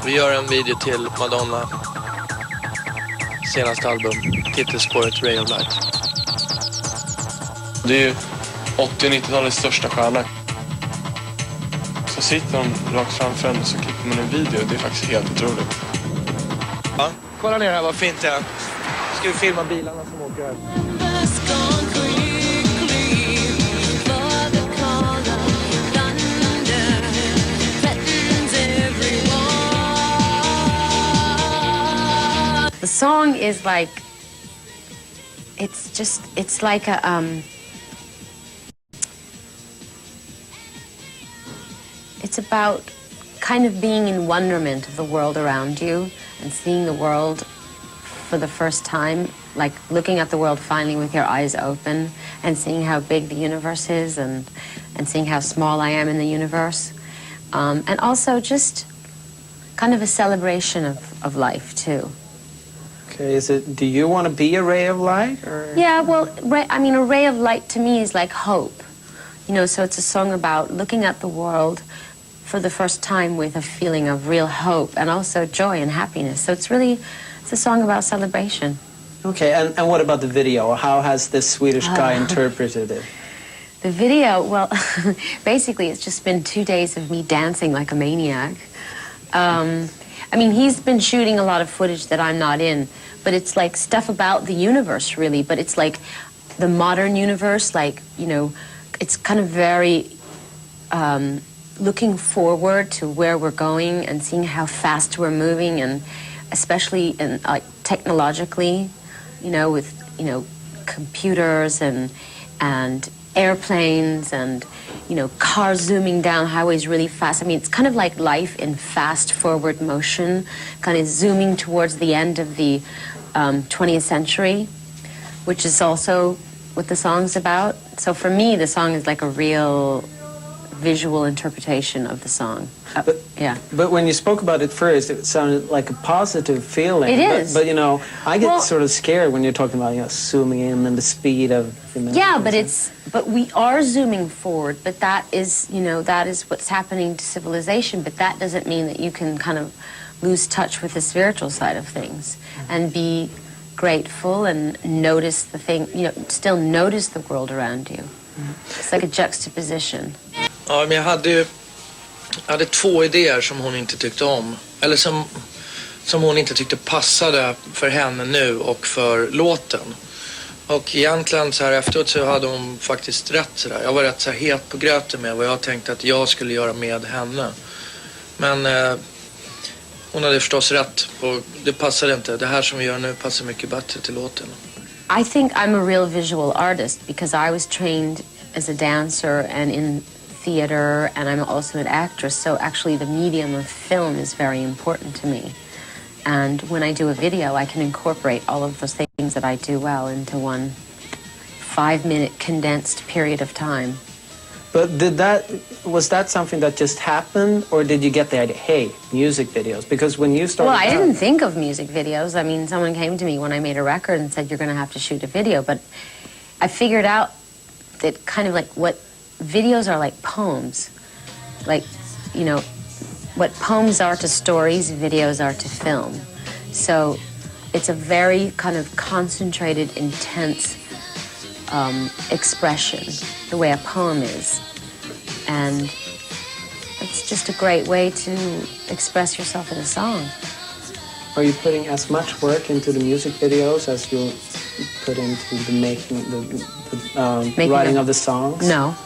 Vi gör en video till Madonna senaste album, titelspåret Ray of Light. Det är ju 80- och 90-talets största stjärna. Så sitter de rakt framför en och så klipper man en video. Det är faktiskt helt otroligt. Ja, kolla ner här vad fint det är. Ska vi filma bilarna som åker här? The song is like, it's like a, it's about kind of being in wonderment of the world around you and seeing the world for the first time, like looking at the world finally with your eyes open and seeing how big the universe is and seeing how small I am in the universe. And also just kind of a celebration of life too. Okay, do you want to be a ray of light? Or? Yeah, well, a ray of light to me is like hope. You know, so it's a song about looking at the world for the first time with a feeling of real hope and also joy and happiness. So it's a song about celebration. Okay, and what about the video? How has this Swedish guy interpreted it? The video, well, basically it's just been 2 days of me dancing like a maniac. I mean, he's been shooting a lot of footage that I'm not in, but it's like stuff about the universe, really. But it's like the modern universe, like, you know, it's kind of very looking forward to where we're going and seeing how fast we're moving, and especially in, like, technologically, you know, with, you know, computers and airplanes and, you know, cars zooming down highways really fast. I mean, it's kind of like life in fast forward motion, kind of zooming towards the end of the 20th century, which is also what the song's about. So for me, the song is like a real visual interpretation of the song. But when you spoke about it first, it sounded like a positive feeling. It is. But you know, I get sort of scared when you're talking about, you know, zooming in and the speed of. Yeah, but we are zooming forward. But that is, you know, that is what's happening to civilization. But that doesn't mean that you can kind of lose touch with the spiritual side of things and be grateful and notice the thing. You know, still notice the world around you. It's like a juxtaposition. Ja, men jag hade 2 idéer som hon inte tyckte om. Eller som hon inte tyckte passade för henne nu och för låten. Och egentligen så här efteråt så hade hon faktiskt rätt så där. Jag var rätt så här het på gröten med vad jag tänkte att jag skulle göra med henne. Men hon hade förstås rätt och det passade inte. Det här som vi gör nu passar mycket bättre till låten. I think I'm a real visual artist because I was trained as a dancer and in theater, and I'm also an actress, so actually the medium of film is very important to me. And when I do a video, I can incorporate all of those things that I do well into one 5-minute condensed period of time. But was that something that just happened, or did you get the idea, hey, music videos? Because when you started Well, I didn't think of music videos. I mean, someone came to me when I made a record and said, you're going to have to shoot a video. But I figured out that kind of like what videos are like poems. Like, you know, what poems are to stories, videos are to film. So it's a very kind of concentrated, intense expression, the way a poem is. And it's just a great way to express yourself in a song. Are you putting as much work into the music videos as you put into the making writing of the songs? No.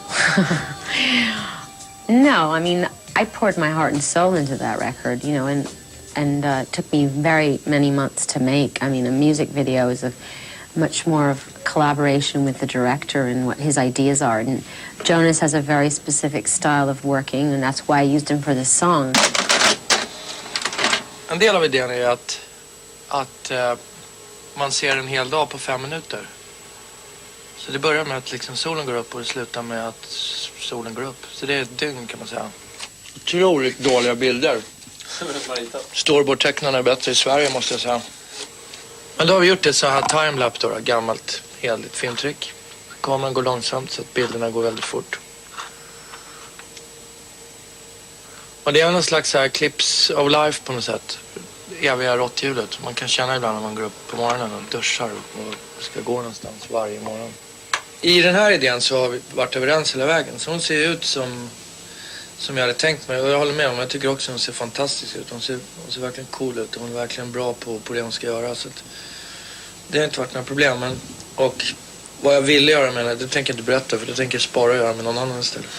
No, I mean, I poured my heart and soul into that record, you know, and it took me very many months to make. I mean, a music video is much more of collaboration with the director and what his ideas are. And Jonas has a very specific style of working, and that's why I used him for this song. En del av idén är att man ser en hel dag på 5 minuter. Så det börjar med att liksom solen går upp och det slutar med att solen går upp. Så det är ett dygn kan man säga. Otroligt dåliga bilder. Storyboard-tecknarna är bättre i Sverige måste jag säga. Men då har vi gjort ett så här timelapse då, gammalt hederligt filmtrick. Kameran går långsamt så att bilderna går väldigt fort. Och det är någon slags så här clips of life på något sätt. Eviga råtthjulet. Man kan känna ibland när man går upp på morgonen och duschar och ska gå någonstans varje morgon. I den här idén så har vi varit överens hela vägen. Så hon ser ut som jag hade tänkt mig. Och jag håller med om, jag tycker också hon ser fantastisk ut. Hon ser verkligen cool ut. Hon är verkligen bra på det hon ska göra. Så att det har inte varit några problem. Och vad jag ville göra med henne, det tänker jag inte berätta. För det tänker jag spara och göra med någon annan istället.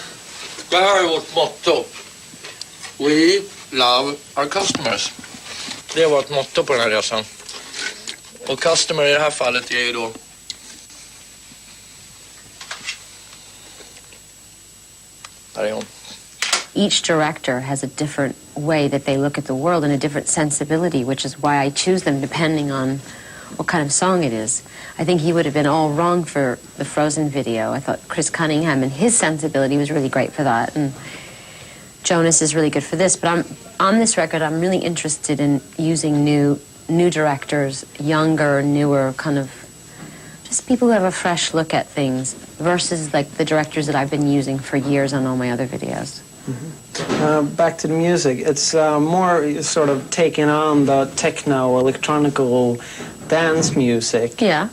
Det här är vårt motto. We love our customers. Det har varit motto på den här resan. Och customer i det här fallet är ju då... Där är hon. Each director has a different way that they look at the world and a different sensibility, which is why I choose them depending on what kind of song it is. I think he would have been all wrong for the Frozen video. I thought Chris Cunningham and his sensibility was really great for that. And Jonas is really good for this. But on this record, I'm really interested in using new directors, younger, newer, kind of just people who have a fresh look at things versus like the directors that I've been using for years on all my other videos. Mm-hmm. Back to the music. It's more sort of taking on the techno, electronical dance music. Yeah.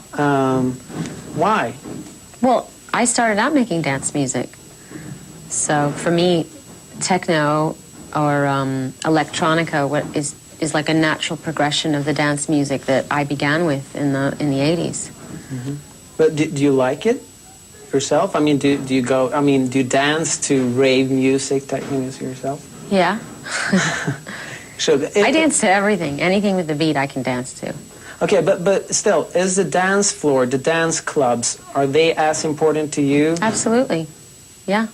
Why? Well, I started out making dance music. So for me, techno or electronica is like a natural progression of the dance music that I began with in the 80s. Mm-hmm. But do you like it yourself? I mean, do you go? I mean, do you dance to rave music, techno music yourself? Yeah. So I dance to everything. Anything with the beat, I can dance to. Okay, but still, is the dance floor, the dance clubs, are they as important to you? Absolutely. Yeah.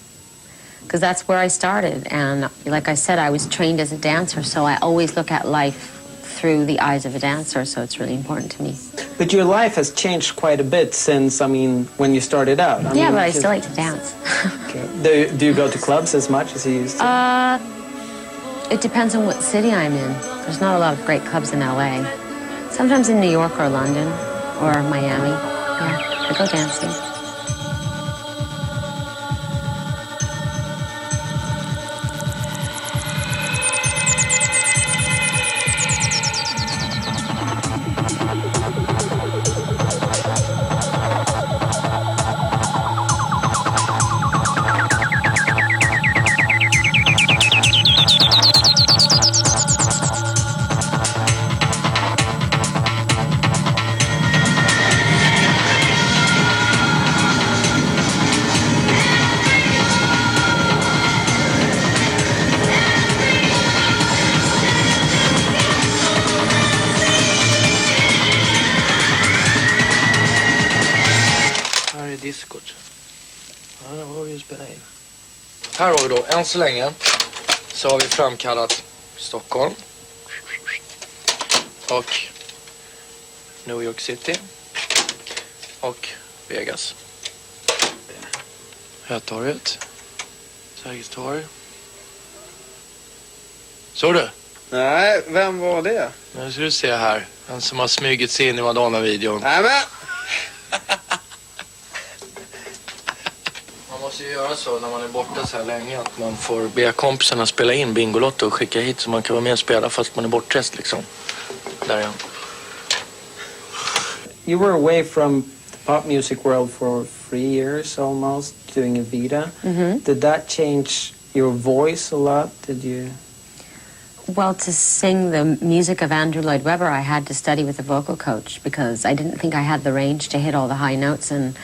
Because that's where I started. And like I said, I was trained as a dancer, so I always look at life through the eyes of a dancer, so it's really important to me. But your life has changed quite a bit since, I mean, when you started out. I mean, but I still like to dance. Okay. Do you go to clubs as much as you used to? It depends on what city I'm in. There's not a lot of great clubs in LA. Sometimes in New York or London or Miami. Yeah, I go dancing. Diskot. Ja, det var ju spela in. Här har vi då, än så länge så har vi framkallat Stockholm och New York City och Vegas. Hötorget, Sergels torg. Såg du? Nej, vem var det? Nu ska du se här, en som har smugit sig in i Madonna-videon. Nej men! Man måste ju göra så när man är borta så här länge att man får be kompisarna spela in Bingolotto och skicka hit så man kan vara med och spela fast man är bortrest liksom. Där är han. You were away from the pop music world for 3 years almost, doing Evita. Mm-hmm. Did that change your voice a lot? Did you? Well, to sing the music of Andrew Lloyd Webber, I had to study with a vocal coach because I didn't think I had the range to hit all the high notes. And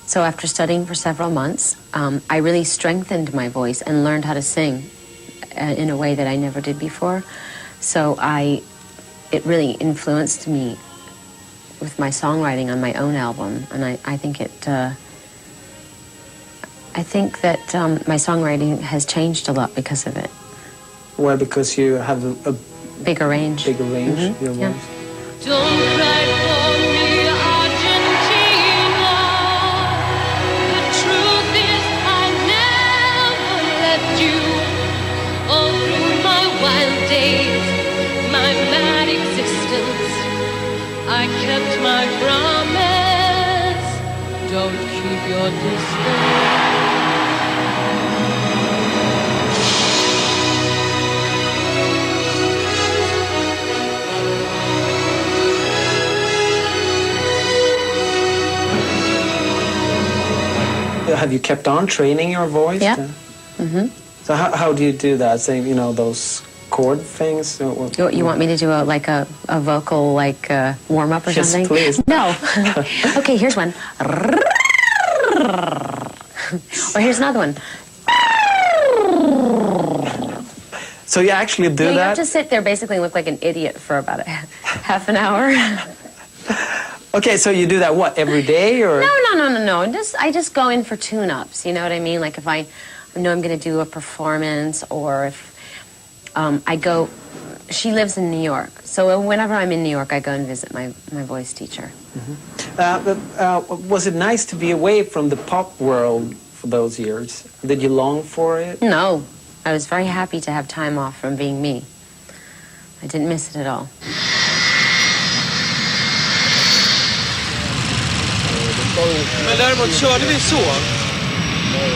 so after studying for several months, I really strengthened my voice and learned how to sing in a way that I never did before. So it really influenced me with my songwriting on my own album. And I think that my songwriting has changed a lot because of it. Well, because you have a bigger range. Bigger range, Mm-hmm. your Yeah. voice. Don't cry for me, Argentina. The truth is I never left you. All through my wild days, my mad existence, I kept my promise. Don't keep your distance. have you kept on training your voice? Yeah. So how do you do that? Say, you know, those chord things? You want me to do a vocal warm-up or Yes, something? please. No. Okay, here's one. Or here's another one. So you actually do You that? have to sit there basically and look like an idiot for about half an hour. Okay, so you do that, what, every day? Or? No. I just go in for tune-ups, you know what I mean? Like if I know I'm going to do a performance, or if I go... She lives in New York, so whenever I'm in New York, I go and visit my voice teacher. Was it nice to be away from the pop world for those years? Did you long for it? No, I was very happy to have time off from being me. I didn't miss it at all. Men däremot, körde vi så?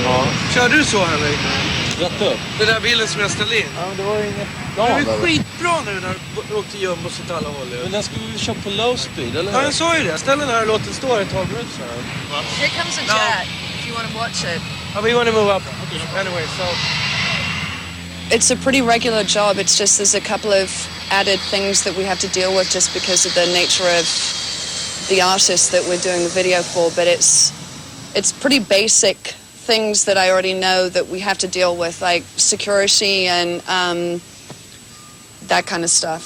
Ja. Körde du så, Henrik? Rätt upp. Den där bilen som jag ställde in? Ja, det var ju inget Det bra var ju där. skitbra nu när du åkte jumbos åt alla håll. Men den skulle vi köra på low speed, eller hur? Ja, jag sa ju det. Ställ den här och låt den stå ett tag minuter så här. Here comes a No. jet, if you want to watch it. We want to move up. Anyway, so... It's a pretty regular job. It's just there's a couple of added things that we have to deal with just because of the nature of the artist that we're doing the video for. But it's pretty basic things that I already know that we have to deal with, like security and that kind of stuff.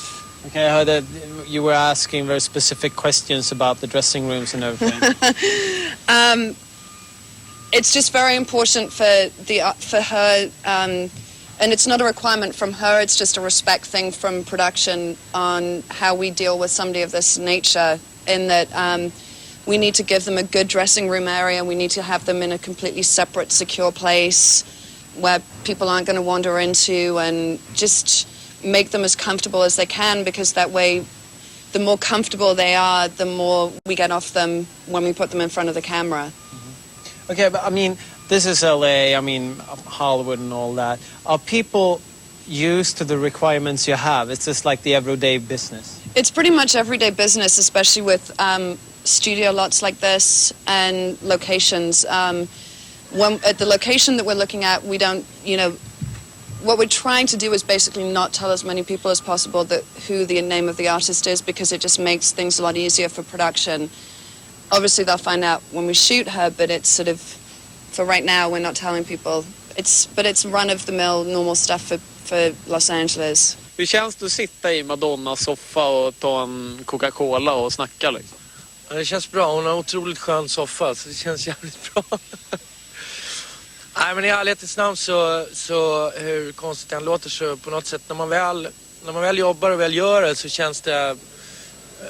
Okay, I heard that you were asking very specific questions about the dressing rooms and everything. It's just very important for her, and it's not a requirement from her. It's just a respect thing from production on how we deal with somebody of this nature. In that we need to give them a good dressing room area. We need to have them in a completely separate, secure place where people aren't going to wander into, and just make them as comfortable as they can, because that way, the more comfortable they are, the more we get off them when we put them in front of the camera. Okay, but I mean, this is LA, I mean, Hollywood and all that. Are people used to the requirements you have? It's just like the everyday business? It's pretty much everyday business, especially with studio lots like this and locations. At the location that we're looking at, we don't, what we're trying to do is basically not tell as many people as possible who the name of the artist is, because it just makes things a lot easier for production. Obviously, they'll find out when we shoot her, but it's sort of, for right now, we're not telling people. But it's run-of-the-mill, normal stuff for Los Angeles. Hur känns det att sitta i Madonnas soffa och ta en Coca-Cola och snacka liksom? Ja, det känns bra. Hon har en otroligt skön soffa, så det känns jävligt bra. Nej, men i ärlighetens namn så hur konstigt det än låter, så på något sätt när man väl jobbar och väl gör det, så känns det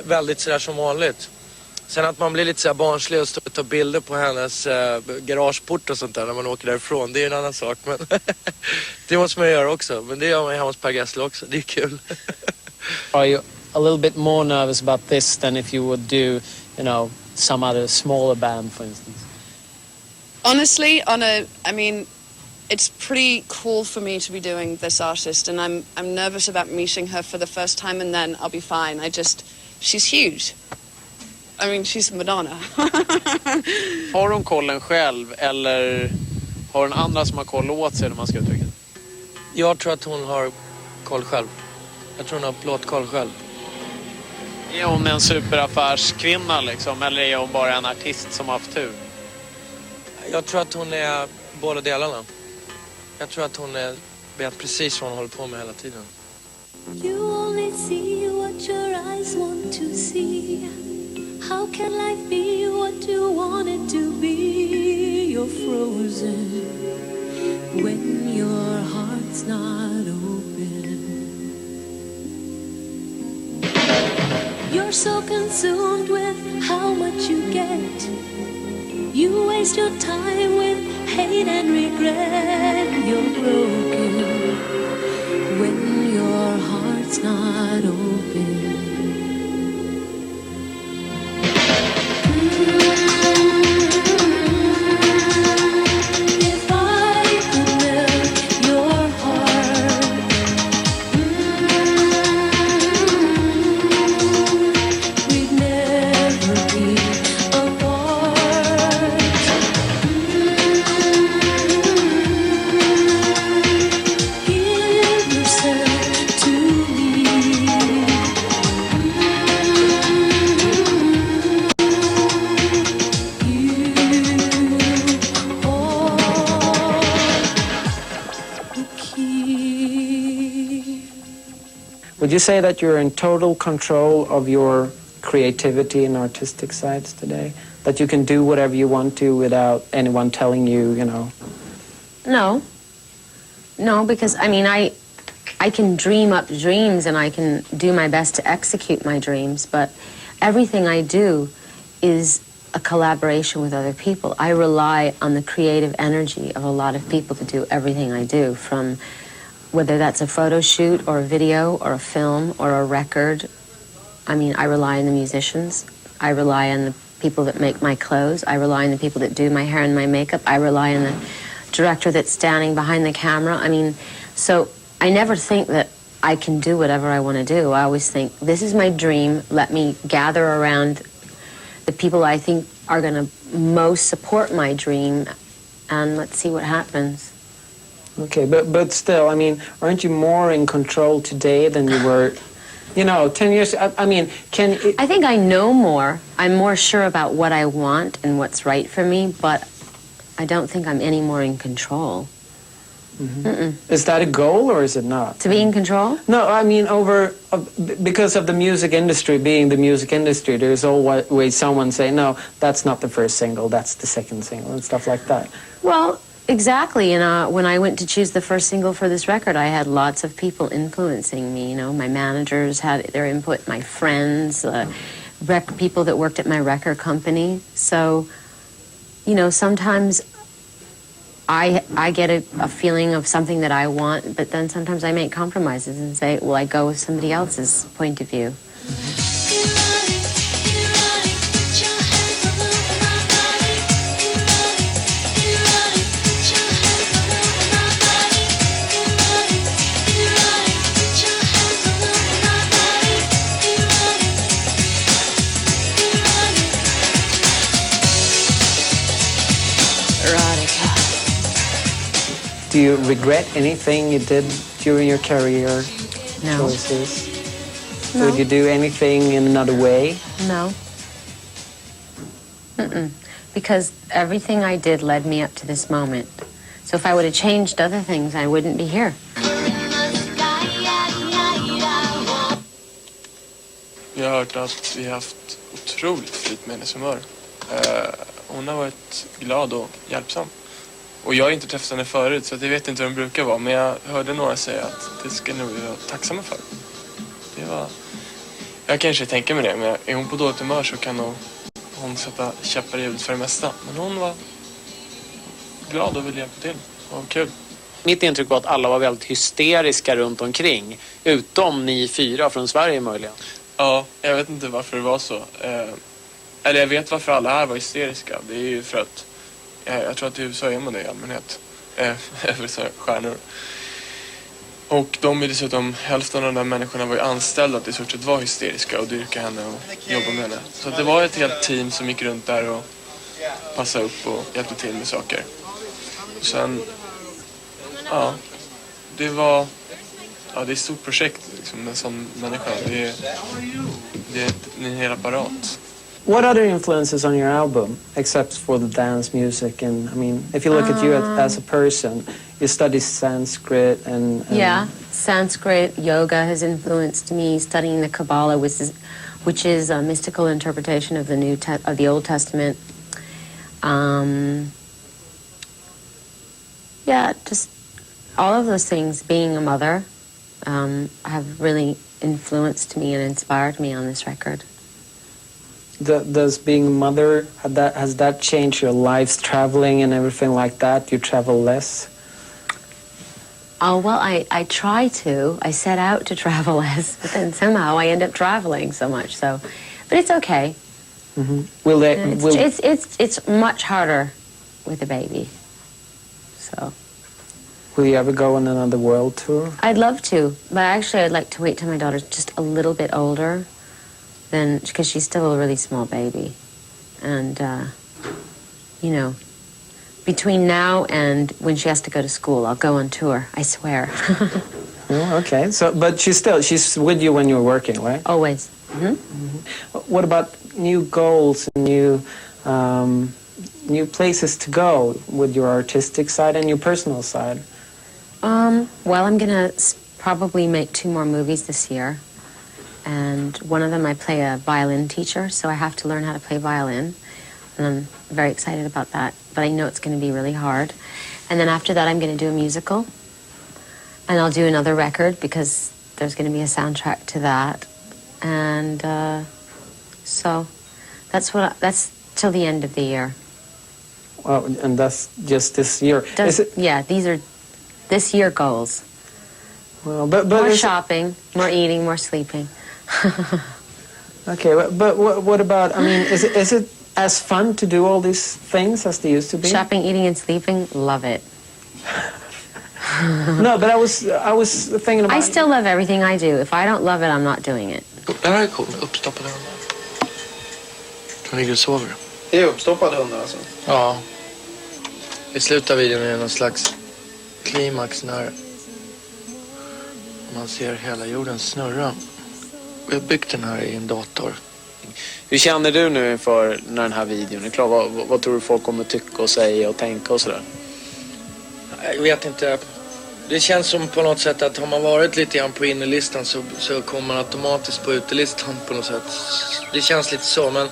väldigt sådär som vanligt. Sen att man blir lite såhär barnslig och står och tar bilder på hennes garageport och sånt där när man åker därifrån, det är ju en annan sak, men det måste man göra också. Men det gör man hemma hos Per Gessle också, det är kul. Are you a little bit more nervous about this than if you would do, some other smaller band, for instance? Honestly, it's pretty cool for me to be doing this artist, and I'm nervous about meeting her for the first time, and then I'll be fine. She's huge. She's Madonna. Har hon kollen själv, eller har hon andra som har koll åt sig, när man ska uttrycka? Jag tror att hon har koll själv. Jag tror hon har plåtkoll själv. Är hon en superaffärskvinna liksom, eller är hon bara en artist som har haft tur? Jag tror att hon är båda delarna. Jag tror att hon vet precis vad hon håller på med hela tiden. You only see what your eyes want to see. How can life be what you want it to be? You're frozen when your heart's not open. You're so consumed with how much you get. You waste your time with hate and regret. You're broken when your heart's not open. If I could melt your heart, we'd never be apart. Would you say that you're in total control of your creativity and artistic sides today? That you can do whatever you want to without anyone telling you, you know? No, because I mean, I can dream up dreams and I can do my best to execute my dreams, but everything I do is a collaboration with other people. I rely on the creative energy of a lot of people to do everything I do, from whether that's a photo shoot or a video or a film or a record. I mean, I rely on the musicians. I rely on the people that make my clothes. I rely on the people that do my hair and my makeup. I rely on the director that's standing behind the camera. I mean, so I never think that I can do whatever I want to do. I always think, this is my dream. Let me gather around the people I think are going to most support my dream, and let's see what happens. Okay, but still, I mean, aren't you more in control today than you were, you know, 10 years? I mean, I think I know more. I'm more sure about what I want and what's right for me, but I don't think I'm any more in control. Mm-hmm. Is that a goal or is it not? To be in control? No, I mean because of the music industry being the music industry, there's always someone saying, no, that's not the first single, that's the second single and stuff like that. Well, exactly. And when I went to choose the first single for this record, I had lots of people influencing me. You know, my managers had their input, my friends, people that worked at my record company. So, you know, sometimes I get a feeling of something that I want, but then sometimes I make compromises and say, well, I go with somebody else's point of view. Do you regret anything you did during your career No. choices? No. Would you do anything in another way? No. Because everything I did led me up to this moment. So if I would have changed other things, I wouldn't be here. Jag har hört att vi har haft otroligt fint med hennes humör. Hon har varit glad och hjälpsam. Och jag har inte träffat henne förut så jag vet inte hur hon brukar vara. Men jag hörde några säga att det ska nog vara tacksamma för. Jag kanske tänker mig det, men är hon på dåligt humör så kan hon sätta käppar i hjulet för det mesta. Men hon var glad och ville hjälpa till. Och kul. Mitt intryck var att alla var väldigt hysteriska runt omkring. Utom ni 4 från Sverige möjligen. Ja, jag vet inte varför det var så. Eller jag vet varför alla här var hysteriska. Det är ju för att jag tror att i USA är man det i allmänhet. Över så stjärnor. Och de är dessutom, hälften av de där människorna var ju anställda att i stort sett var hysteriska och dyrka henne och jobba med henne. Så att det var ett helt team som gick runt där och passade upp och hjälpte till med saker. Och sen, det är ett stort projekt liksom, en sån människa. Det är en hel apparat. What other influences on your album, except for the dance music? And I mean, if you look at you as a person, you study Sanskrit and Yeah, Sanskrit, yoga has influenced me. Studying the Kabbalah, which is a mystical interpretation of the Old Testament. Yeah, just all of those things. Being a mother have really influenced me and inspired me on this record. Does being a mother, has that changed your lives, traveling and everything like that? You travel less? Oh, well, I try to. I set out to travel less, but then somehow I end up traveling so much. So, but it's okay. Mm-hmm. It's much harder with a baby. So. Will you ever go on another world tour? I'd love to, but actually I'd like to wait till my daughter's just a little bit older. Then, because she's still a really small baby. And, you know, between now and when she has to go to school, I'll go on tour, I swear. Oh, okay. So, but she's with you when you're working, right? Always. Mm-hmm. Mm-hmm. What about new goals and new places to go with your artistic side and your personal side? Well, I'm going to probably make 2 more movies this year. And one of them I play a violin teacher, so I have to learn how to play violin. And I'm very excited about that, but I know it's going to be really hard. And then after that, I'm going to do a musical. And I'll do another record because there's going to be a soundtrack to that. And so that's till the end of the year. Well, and that's just this year. Yeah, these are this year goals. Well, but more shopping, more eating, more sleeping. Okay, but what about? I mean, is it as fun to do all these things as they used to be? Shopping, eating, and sleeping, love it. No, but I was thinking about. I still love everything I do. If I don't love it, I'm not doing it. Den här är cool, uppstoppad hund. Den ligger och sover. Det är uppstoppad hund alltså? Ja. I slutet av videon är det någon slags klimax när man ser hela jorden snurra. Vi har byggt den här i en dator. Hur känner du nu inför när den här videon är klar? Vad tror du folk kommer tycka och säga och tänka och sådär? Jag vet inte. Det känns som på något sätt att har man varit lite grann på innerlistan så kommer man automatiskt på utelistan på något sätt. Det känns lite så, men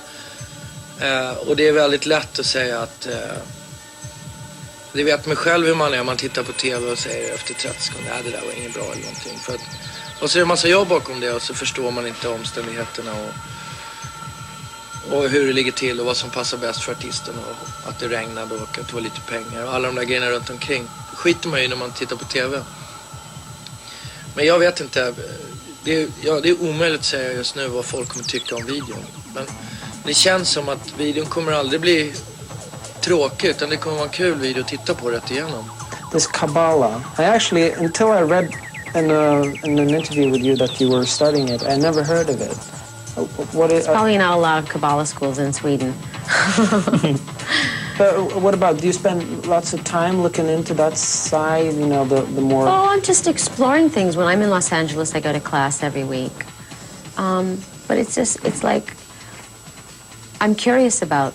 och det är väldigt lätt att säga att det vet mig själv hur man är. Man tittar på tv och säger efter 30 sekunder det där var inget bra eller någonting. Och så är det en massa jobb bakom det och så förstår man inte omständigheterna och hur det ligger till och vad som passar bäst för artisten och att det regnade och att det var lite pengar och alla de där grejerna runt omkring. Skiter man ju när man tittar på tv. Men jag vet inte. Det är omöjligt att säga just nu vad folk kommer tycka om videon. Men det känns som att videon kommer aldrig bli tråkig utan det kommer vara en kul video att titta på rätt igenom. This Kabbalah. I actually, until I read in an interview with you that you were studying it, I never heard of it. There's probably not a lot of Kabbalah schools in Sweden. But what about, do you spend lots of time looking into that side, you know, the more... Oh, I'm just exploring things. When I'm in Los Angeles, I go to class every week. But it's like, I'm curious about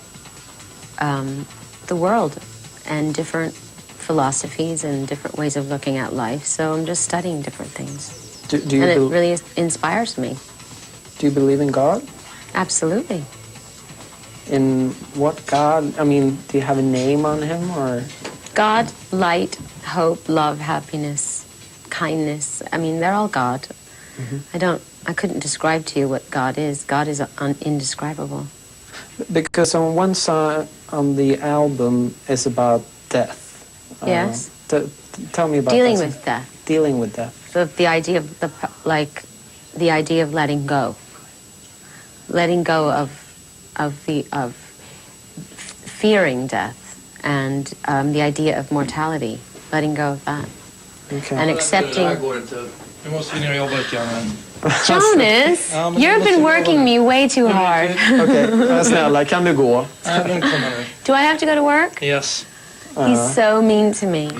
the world and different philosophies and different ways of looking at life. So I'm just studying different things. Do you and it really inspires me. Do you believe in God? Absolutely. In what God? I mean, do you have a name on him or? God, light, hope, love, happiness, kindness. I mean, they're all God. Mm-hmm. I couldn't describe to you what God is. God is indescribable. Because on one side on the album is about death. Yes. Tell me about dealing that. with death. Dealing with death. The idea of the idea of letting go. Letting go of fearing death and the idea of mortality. Letting go of that. Okay. And accepting. Nu måste vi ner och jobba lite grann. Jonas, you've been working me way too hard. Okej, snälla, kan du gå? Nej, den kommer nu. Do I have to go to work? Yes. He's so mean to me.